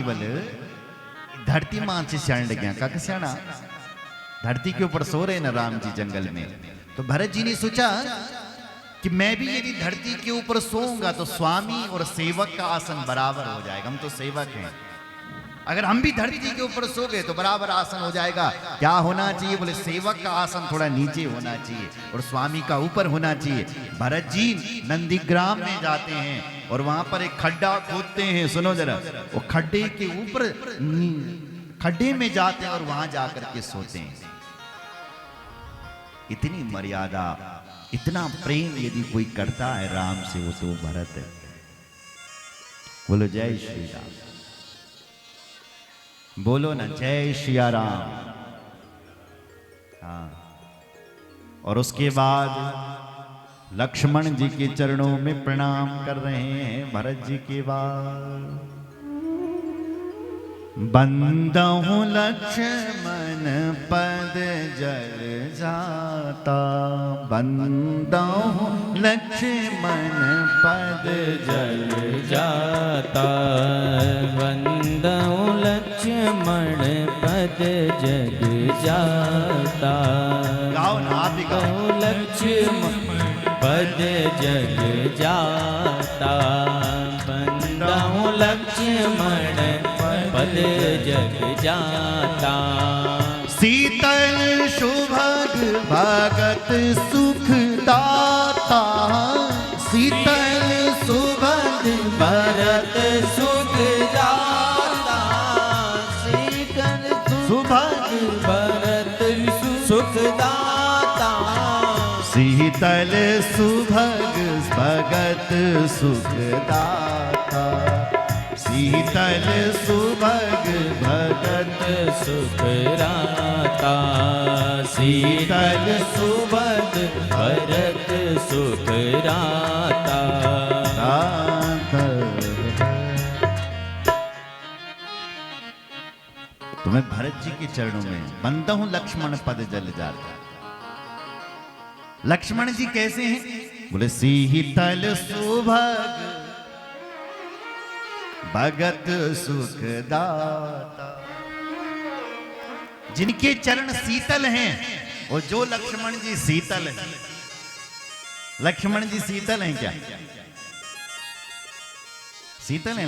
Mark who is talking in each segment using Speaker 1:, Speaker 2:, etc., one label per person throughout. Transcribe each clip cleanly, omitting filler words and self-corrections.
Speaker 1: केवल धरती मां से शरण गया का सियाणा धरती के ऊपर सो रहे ना राम जी जंगल में। तो भरत जी ने सोचा कि मैं भी यदि धरती के ऊपर सोऊंगा तो स्वामी और सेवक का आसन बराबर हो जाएगा। हम तो सेवक हैं, अगर हम भी धरती के ऊपर सो गए तो बराबर आसन हो जाएगा। क्या होना चाहिए? बोले सेवक का आसन थोड़ा नीचे होना चाहिए और स्वामी का ऊपर होना चाहिए। भरत जी नंदीग्राम में जाते हैं और वहां पर एक खड्डा खोदते हैं। सुनो जरा, वो खड्डे के ऊपर खड्डे में जाते हैं और वहां जाकर के सोते हैं। इतनी मर्यादा, इतना प्रेम यदि कोई करता है राम से वो तो भरत है। बोलो जय श्री राम, बोलो ना जय श्री राम। हाँ, और उसके बाद लक्ष्मण जी के चरणों में प्रणाम कर रहे हैं भरत जी के बाद। बंदहु लक्ष्मण पद जल जाता, बंदहु लक्ष्मण पद जल
Speaker 2: जाता, बंदहु लक्ष्मण पद जग जाता।
Speaker 1: गाओ ना, आप ही गाओ।
Speaker 2: लक्ष्मण पद जग जाता, बंदहु लक्ष्मण पद जग जाता।
Speaker 1: शीतल सुभग भगत सुख दाता, शीतल सुभग
Speaker 2: भरत सुख दाता, शीतल सुभग भरत सुख दाता।
Speaker 1: शीतल सुभग भगत सुख दाता, शीतल सुभग भगत
Speaker 2: सुख दाता, शीतल सुभग भरत सुख दाता।
Speaker 1: तो मैं भरत जी के चरणों में बंदा हूं, लक्ष्मण पद जल जाता। लक्ष्मण जी कैसे हैं? बोले शीतल सुभग भगत सुख दाता। जिनके चरण शीतल हैं और जो लक्ष्मण जी शीतल हैं। लक्ष्मण जी शीतल हैं क्या? शीतल हैं?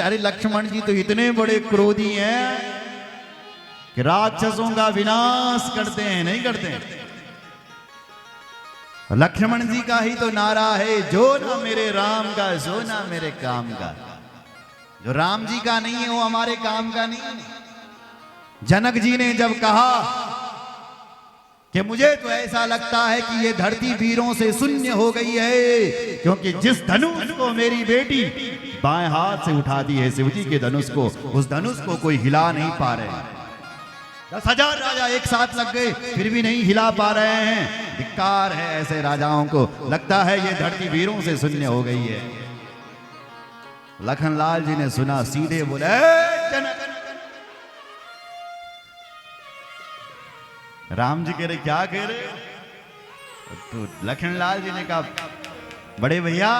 Speaker 1: अरे लक्ष्मण जी तो इतने बड़े क्रोधी हैं कि राक्षसों का विनाश करते हैं, नहीं करते हैं। लक्ष्मण जी का ही तो नारा है, जो ना मेरे राम का सो ना मेरे काम का। जो राम जी का नहीं है वो हमारे काम का नहीं है। जनक जी ने जब कहा कि मुझे तो ऐसा लगता है कि ये धरती वीरों से शून्य हो गई है, क्योंकि जिस धनुष को मेरी बेटी बाएं हाथ से उठा दी है शिवजी के धनुष को, उस धनुष को कोई हिला नहीं पा रहे। 10,000 राजा एक साथ लग गए फिर भी नहीं हिला पा रहे हैं। धिक्कार है ऐसे राजाओं को। लगता है ये धरती वीरों से शून्य हो गई है। लखनलाल जी ने सुना, सीधे बोले जनक। राम जी कह रहे क्या कह रहे? तो लखनलाल जी ने कहा, बड़े भैया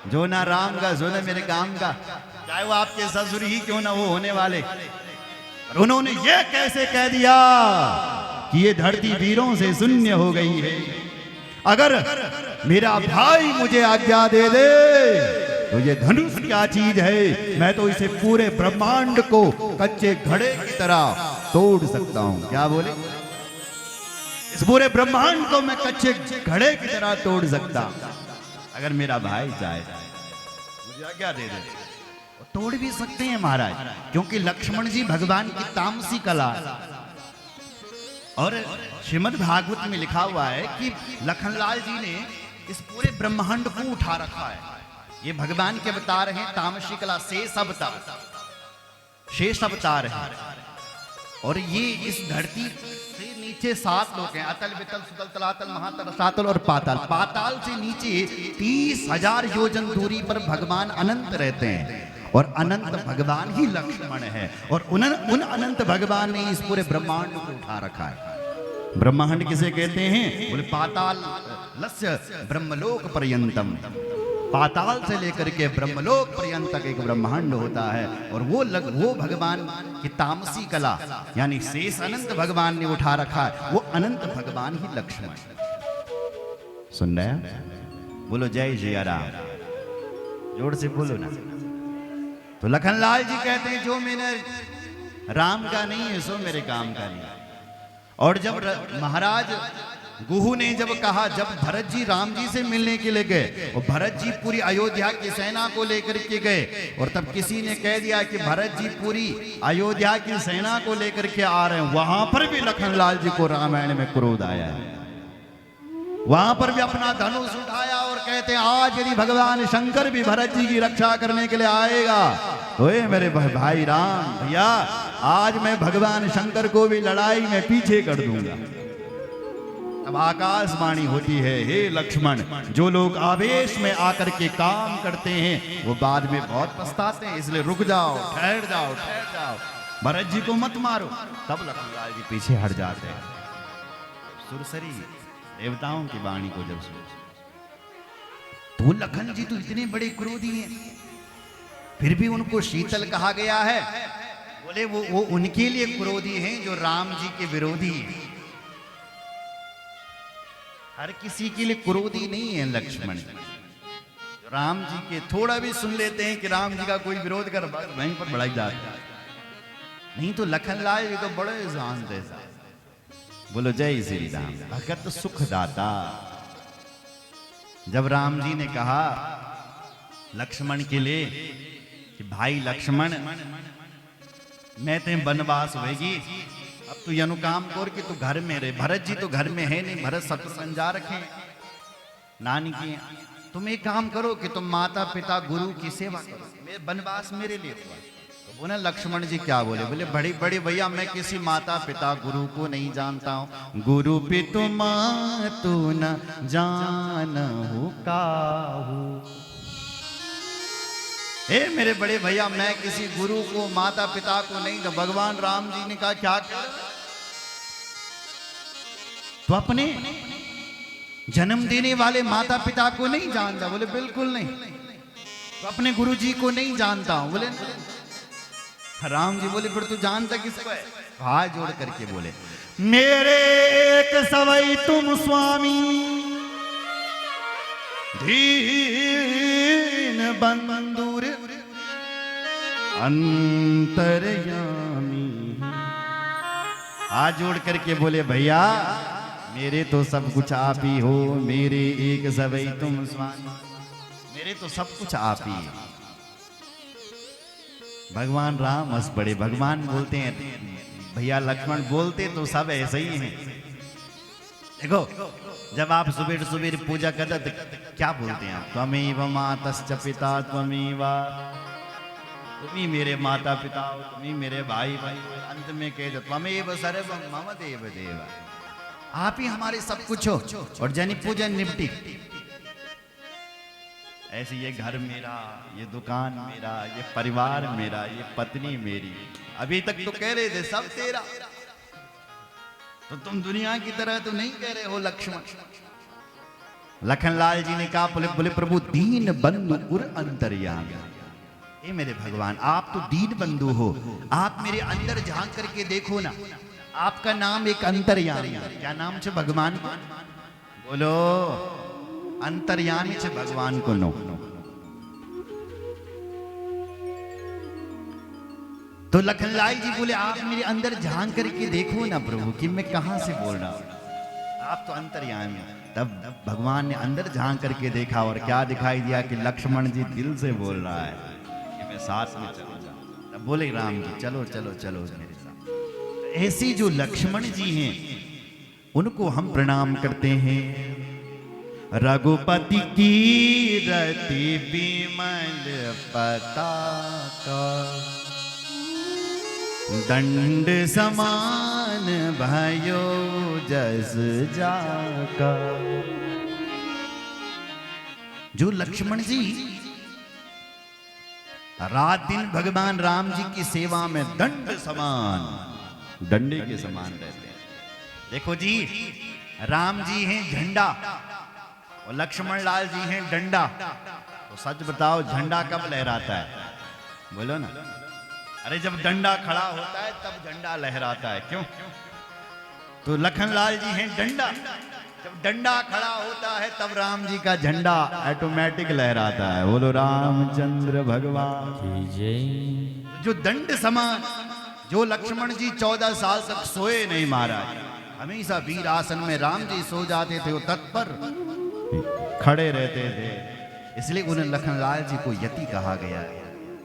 Speaker 1: जो ना राम का सो ना मेरे काम का, चाहे वो आपके ससुर ही क्यों ना वो होने वाले। और उन्होंने ये कैसे कह दिया कि ये धरती वीरों से शून्य हो गई है। अगर मेरा भाई मुझे आज्ञा दे दे तो ये धनुष क्या चीज है, मैं तो इसे पूरे ब्रह्मांड को कच्चे घड़े की तरह तोड़ सकता हूं। क्या बोले? इस पूरे ब्रह्मांड को मैं कच्चे घड़े की तरह तोड़ सकता अगर मेरा भाई चाहे, मुझे आज्ञा दे दे। तोड़ भी सकते हैं महाराज, क्योंकि लक्ष्मण जी भगवान की तामसी कला। और श्रीमद् भागवत में लिखा हुआ है कि लखनलाल जी ने इस पूरे ब्रह्मांड को उठा रखा है। ये भगवान के अवतार हैं, तामसी कला शेष अवतार, शेष अवतार है। और ये इस धरती से नीचे 7 लोग हैं, अतल वितल सुतल तलातल महातल रसातल और पाताल। पाताल से नीचे 30,000 योजन दूरी पर भगवान अनंत रहते हैं और अनंत भगवान ही लक्ष्मण है। और उन अनंत भगवान ने इस पूरे ब्रह्मांड को उठा रखा है। ब्रह्मांड किसे कहते हैं? बोले पाताल लस्य ब्रह्मलोक पर्यंतम। पाताल से लेकर के ब्रह्मलोक पर्यंत तक एक ब्रह्मांड होता है। और वो भगवान की तामसी कला यानी शेष अनंत भगवान ने उठा रखा है, वो अनंत भगवान ही लक्ष्मण। सुन रहे हैं? बोलो जय जय राम, जोर से बोलो ना। तो लखनलाल जी कहते हैं जो मेरे राम का नहीं है सो मेरे काम का नहीं। और जब महाराज गुहू ने जब कहा, जब भरत जी राम जी से मिलने के लिए गए और भरत जी पूरी अयोध्या की सेना को लेकर के गए, और तब किसी ने कह दिया कि भरत जी पूरी अयोध्या की सेना को लेकर के आ रहे हैं, वहां पर भी लखनलाल जी को रामायण में क्रोध आया है। वहां पर भी अपना धनुष उठाया और कहते हैं आज यदि भगवान शंकर भी भरत जी की रक्षा करने के लिए आएगा तो ये मेरे भाई राम भैया, आज मैं भगवान शंकर को भी लड़ाई में पीछे कर दूंगा। अब आकाशवाणी होती है, हे लक्ष्मण, जो लोग आवेश में आकर के काम करते हैं वो बाद में बहुत पछताते हैं, इसलिए रुक जाओ, ठहर जाओ, ठहर जाओ, भरत जी को मत मारो। तब लखनलाल जी पीछे हट जाते हैं। सुरसरी देवताओं की वाणी को जब सुन, तो लखन जी तो इतने बड़े क्रोधी हैं, फिर भी उनको शीतल कहा गया है। बोले वो उनके लिए क्रोधी हैं जो राम जी के विरोधी हैं। हर किसी के लिए क्रोधी नहीं है लक्ष्मण। राम जी के थोड़ा भी सुन लेते हैं कि राम जी का कोई विरोध कर, बस वहीं पर बढ़ाई जाता है। नहीं तो लखनलाल जी तो बड़े जानते साहब। बोलो जय श्री राम। भगत सुखदाता। जब राम जी ने कहा लक्ष्मण के लिए कि भाई लक्ष्मण, मैं तेरे वनवास होगी, अब तू यनु काम कर कि तू घर में रहे। भरत जी तो घर में है नहीं, भरत शत्रुघ्न जा रखे नानी की। तुम एक काम करो कि तुम माता पिता गुरु की सेवा करो, वनवास मेरे लिए हुआ। तो बोले लक्ष्मण जी क्या बोले? बोले बड़ी बड़ी भैया, मैं किसी माता पिता गुरु को नहीं जानता हूँ। गुरु पितु मातु न जानहु काहू। हे मेरे बड़े भैया, मैं किसी गुरु को माता पिता को नहीं। तो भगवान राम जी ने कहा क्या कर? तो अपने जन्म देने वाले माता पिता को नहीं जानता? बोले बिल्कुल नहीं। तो अपने गुरु जी को नहीं जानता हूं? बोले राम जी बोले फिर तू जानता किसको है? हाथ जोड़ करके बोले मेरे एक सवई तुम स्वामी, दीन बंधुर अंतर्यामी। हाथ जोड़ करके बोले भैया मेरे तो सब कुछ आप ही हो, मेरे एक सवई तुम स्वामी, मेरे तो सब कुछ आप ही। भगवान राम हंस पड़े। भगवान बोलते हैं भैया लक्ष्मण बोलते तो सब ऐसे ही हैं। देखो जब आप सुबह सुबह पूजा करते तो क्या बोलते हैं आप? त्वमेव मातश्च पिता त्वमेव, तुम ही मेरे माता पिता हो, तुम ही मेरे भाई भाई। अंत में कह दो त्वमेव सर्वं मम देव देव, आप ही हमारे सब कुछ हो। और जनि पूजन निपटी। ऐसे ये घर मेरा, ये दुकान मेरा, ये परिवार मेरा, ये पत्नी मेरी। अभी तक तो कह रहे थे सब तेरा, तो तुम दुनिया की तरह तो नहीं कह रहे हो लक्ष्मण। लखनलाल जी ने कहा बोले प्रभु दीन बंधु उर अंतर्यामी। ये मेरे भगवान आप तो दीन बंधु हो, आप मेरे अंदर झांक करके देखो ना। आपका नाम एक अंतर्यामी। क्या नाम छे भगवान? बोलो अंतर्यामी छे भगवान को नो। तो लखनलाल जी बोले आप मेरे अंदर झांक करके देखो ना प्रभु कि मैं कहां से बोल रहा हूं, आप तो अंतर्यामी हैं। तब भगवान ने अंदर झांक करके देखा और क्या दिखाई दिया कि लक्ष्मण जी दिल से बोल रहा है कि मैं साथ में चला जाऊं। तब बोले राम जी चलो चलो चलो मेरे साथ। ऐसी जो लक्ष्मण जी हैं उनको हम प्रणाम करते हैं। रघुपति की रति विमल पताका, दंड समान भयो जस जाका। जो लक्ष्मण जी रात दिन भगवान राम जी की सेवा में दंड समान, डंडे के समान रहते हैं। देखो जी राम जी हैं झंडा और लक्ष्मण लाल जी हैं डंडा। तो सच बताओ झंडा कब लहराता है? बोलो ना। अरे जब डंडा खड़ा होता है तब झंडा लहराता है। क्यों? तो लखनलाल जी हैं डंडा। जब डंडा खड़ा होता है तब राम जी का झंडा ऑटोमेटिक लहराता है। बोलो रामचंद्र भगवान
Speaker 2: की जय।
Speaker 1: जो दंड समान, जो लक्ष्मण जी 14 साल तक सोए नहीं महाराज, हमेशा वीर आसन में राम जी सो जाते थे, वो तत्पर खड़े रहते थे। इसलिए उन्हें लखनलाल जी को यति कहा गया है,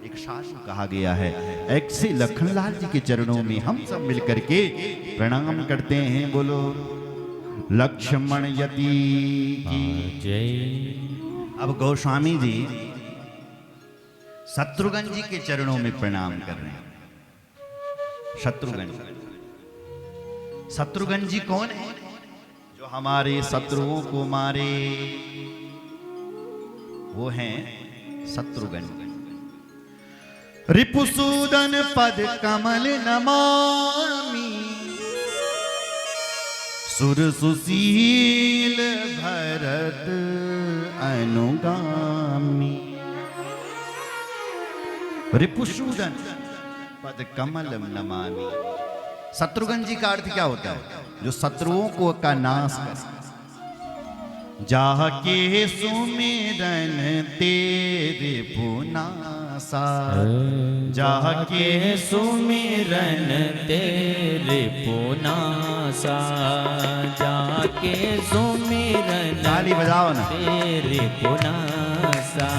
Speaker 1: एक सासू कहा गया है। ऐसे लखनलाल जी के चरणों में हम सब मिलकर के प्रणाम करते हैं। बोलो लक्ष्मण यति की
Speaker 2: जय।
Speaker 1: अब गोस्वामी जी शत्रुघ्न जी के चरणों में प्रणाम कर रहे हैं। शत्रुघ्न जी कौन है? जो हमारे शत्रुओं को मारे, वो हैं शत्रुघ्न। रिपुसूदन पद कमल नमामि, सुर सुशील भरत अनुगामी। रिपुसूदन पद कमल नमामि। शत्रुघ्न जी का अर्थ क्या होता है? जो शत्रुओं को का नाश कर। जाके सुमिरन तेरे पुनासा,
Speaker 2: जाके सुमिरन तेरे पुनासा, जाके सुमिरन
Speaker 1: ताली बजाओ ना।
Speaker 2: तेरे पुनासा,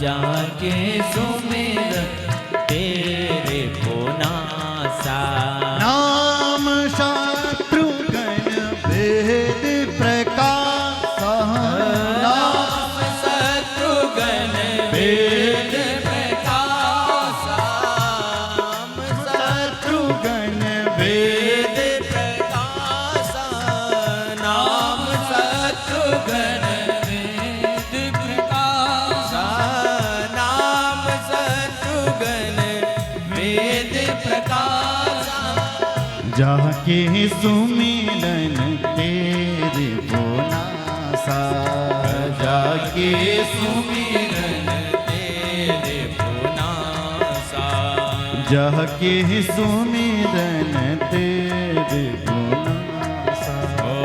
Speaker 2: जाके सुमिरन तेरे पुनासा।
Speaker 1: नाम शत्रुघ्न भेद प्रकाश,
Speaker 2: नाम शत्रुघ्न भेद प्रकाश, नाम
Speaker 1: शत्रुघ्न
Speaker 2: भेद प्रकाश, नाम शत्रुघ्न भेद प्रकाश, नाम शत्रुघ्न भेद प्रकाश।
Speaker 1: जाके सुमिरन तेरे पुनासा,
Speaker 2: जाके सुमिरन तेरे पुनासा,
Speaker 1: जाके सुमिरन तेरे पुनासा,
Speaker 2: ओ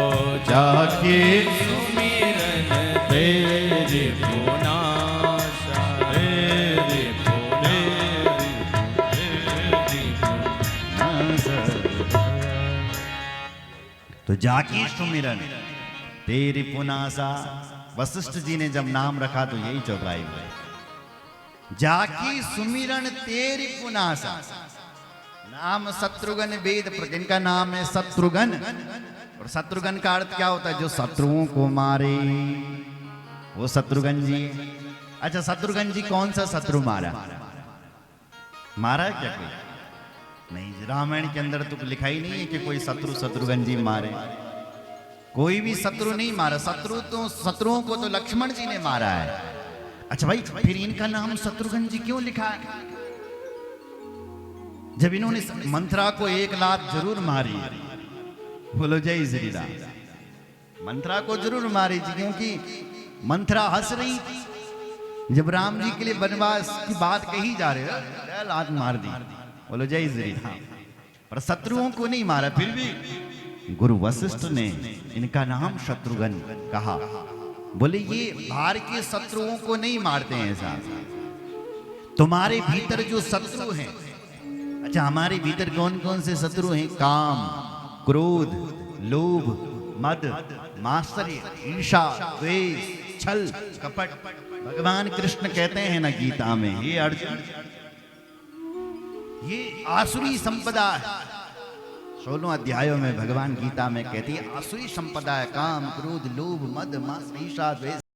Speaker 1: जाके
Speaker 2: सुमिरन तेरे पुनासा, तेरे
Speaker 1: तो जाकी सुमिरन तेरी पुनासा। वशिष्ठ जी ने जब नाम रखा तो यही चौपाई हुई, जाकी सुमिरन तेरी पुनासा। नाम शत्रुघ्न वेद, जिनका नाम है शत्रुघ्न। और शत्रुघ्न का अर्थ क्या होता है? जो शत्रुओं को मारे, वो शत्रुघ्न जी। अच्छा, शत्रुघ्न जी कौन सा शत्रु मारा? मारा है क्या कोई? नहीं, रामायण के अंदर तो लिखा ही नहीं है कि कोई शत्रु शत्रुघ्न जी मारे। कोई भी शत्रु नहीं मारा। शत्रुओं को तो लक्ष्मण जी ने मारा है। अच्छा भाई, फिर इनका नाम शत्रुघ्न जी क्यों लिखा है? जब इन्होंने मंथरा को 1 लात जरूर मारी। बोलो जय श्री राम। मंथरा को जरूर मारी थी, क्योंकि मंथरा हंस रही थी जब राम जी के लिए वनवास की बात कही जा रही है, लात मार दी। बोलो जय श्री राम। पर शत्रुओं को नहीं मारा। फिर भी गुरु वशिष्ठ ने इनका नाम शत्रुघ्न कहा। बोले ये बाहर के शत्रुओं को नहीं मारते हैं साहब, तुम्हारे भीतर जो शत्रु हैं। अच्छा, हमारे भीतर कौन कौन से शत्रु हैं? काम, क्रोध, लोभ, मद, मात्सर्य, ईर्ष्या, द्वेष, छल, कपट। भगवान कृष्ण कहते हैं ना गीता में, ये अर्जुन, ये आसुरी संपदा है। 16 अध्यायों में भगवान गीता में कहती है आसुरी संपदा है। काम, क्रोध, लोभ, मद, मात्सर्य, ईर्ष्या, द्वेष।